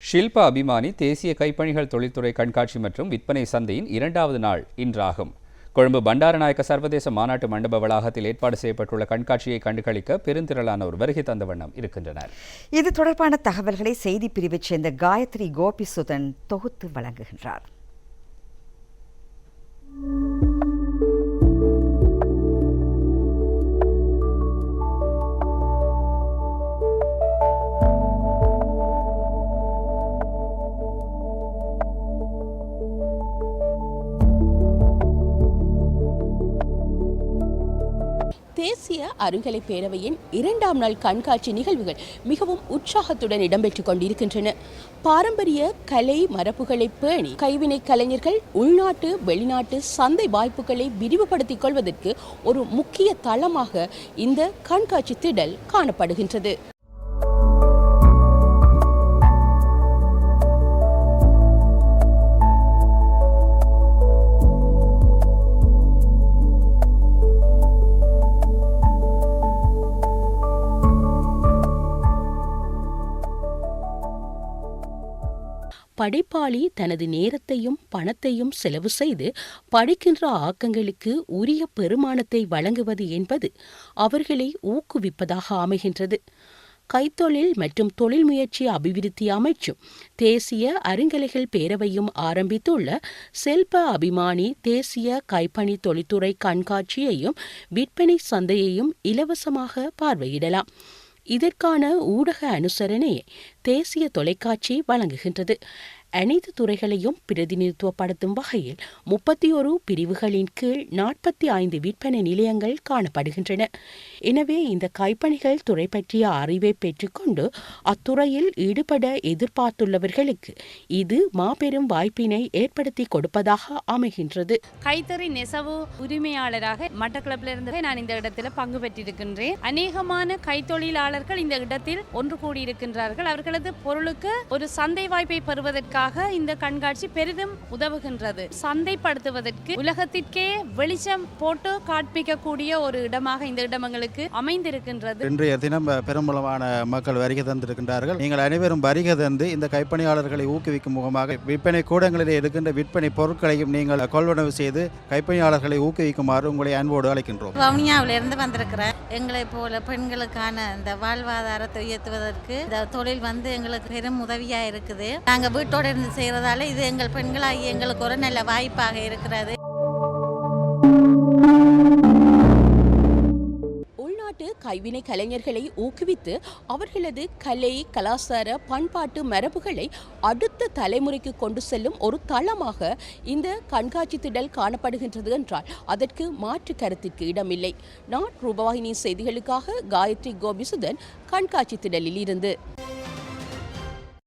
ஷில்பா அபிமானி தேசிய கைப்பணிகள் தொழில்துறை கண்காட்சி மற்றும் விற்பனை சந்தையின் 2வது நாள் இன்றாகும். கொழும்பு பண்டாரநாயக்க சர்வதேச மாநாட்டு மண்டப வளாகத்தில் ஏற்பாடு செய்யப்பட்டுள்ள கண்காட்சியை கண்டுகளிக்க பெருந்திரளானோர் வருகை தந்த வண்ணம் இருக்கின்றனர். இது தொடர்பான தகவல்களை செய்தி பிரிவைச் சேர்ந்த காயத்ரி கோபிசுதன் தொகுத்து வழங்குகின்றார். தேசிய அருங்கலை பேரவையின் 2ஆம் நாள் கண்காட்சி நிகழ்வுகள் மிகவும் உற்சாகத்துடன் இடம்பெற்றுக் கொண்டிருக்கின்றன. பாரம்பரிய கலை மரபுகளை பேணி கைவினை கலைஞர்கள் உள்நாட்டு வெளிநாட்டு சந்தை வாய்ப்புகளை விரிவுபடுத்திக் கொள்வதற்கு ஒரு முக்கிய தளமாக இந்த கண்காட்சி திடல் காணப்படுகின்றது. படைப்பாளி தனது நேரத்தையும் பணத்தையும் செலவு செய்து படைக்கின்ற ஆக்கங்களுக்கு உரிய பெருமானத்தை வழங்குவது என்பது அவர்களை ஊக்குவிப்பதாக அமைகின்றது. கைத்தொழில் மற்றும் தொழில் முயற்சி அபிவிருத்தி அமைச்சும் தேசிய அருங்கலைகள் பேரவையும் ஆரம்பித்துள்ள ஷில்ப அபிமானி தேசிய கைப்பணி தொழில்துறை கண்காட்சியையும் விற்பனை சந்தையையும் இலவசமாக பார்வையிடலாம். இதற்கான ஊடக அனுசரணையை தேசிய தொலைக்காட்சி வழங்குகின்றது. அனைத்து துறைகளையும் பிரதிநிதித்துவப்படுத்தும் வகையில் 31 பிரிவுகளின் கீழ் 45 விற்பனை நிலையங்கள் காணப்படுகின்றன. எனவே இந்த கைப்பணிகள் துறை பற்றிய அறிவை பெற்றுக்கொண்டு அத்துறையில் ஈடுபட எதிர்பார்த்துள்ளவர்களுக்கு இது மாபெரும் வாய்ப்பினை ஏற்படுத்தி கொடுப்பதாக அமைகின்றது. கைத்தறி நெசவு உரிமையாளராக மட்டக்களப்பிலிருந்து நான் இந்த இடத்தில் பங்கு பெற்றிருக்கின்றேன். அநேகமான கைத்தொழிலாளர்கள் இந்த இடத்தில் ஒன்று கூடியிருக்கின்றார்கள். அவர்களது பொருளுக்கு ஒரு சந்தை வாய்ப்பை பெறுவதற்கு இந்த கண்காட்சி பெரிதும் உதவுகின்றது. சந்தைப்படுத்துவதற்கு உலகத்திற்கே வெளிச்சம் போட்டு காண்பிக்கக்கூடிய ஒரு இடமாக இந்த இடங்களுக்கு அமைந்திருக்கின்றது. இன்றைய தினம் பெருமளவான மக்கள் வருகை தந்திருக்கின்றார்கள். நீங்கள் அனைவரும் வருகை தந்து இந்த கைப்பணியாளர்களை ஊக்குவிக்கும் முகமாக விற்பனை கூடங்களில் இருக்கின்ற விற்பனை பொருட்களையும் நீங்கள் கொள்வனவு செய்து கைப்பணியாளர்களை ஊக்குவிக்குமாறு உங்களை அன்போடு அழைக்கின்றோம். வவுனியாவிலிருந்து வந்திருக்கிறேன். எங்களை போல பெண்களுக்கான இந்த வாழ்வாதாரத்தை உயர்த்துவதற்கு இந்த தொழில் எங்களுக்கு பெரும் உதவியா இருக்குது. நாங்கள் வீட்டோட இருந்து செய்யறதால இது எங்கள் பெண்களாகி எங்களுக்கு ஒரு நல்ல வாய்ப்பாக இருக்கிறது. உள்நாட்டு கைவினை கலைஞர்களை ஊக்குவித்து அவர்களது கலை கலாச்சார பண்பாட்டு மரபுகளை அடுத்த தலைமுறைக்கு கொண்டு செல்லும் ஒரு தளமாக இந்த கண்காட்சி திடல் காணப்படுகின்றது என்றால் அதற்கு மாற்று கருத்திற்கு இடமில்லை. நான் ரூபவாகினி செய்திகளுக்காக காயத்ரி கோபிசுதன், கண்காட்சி திடலில் இருந்து.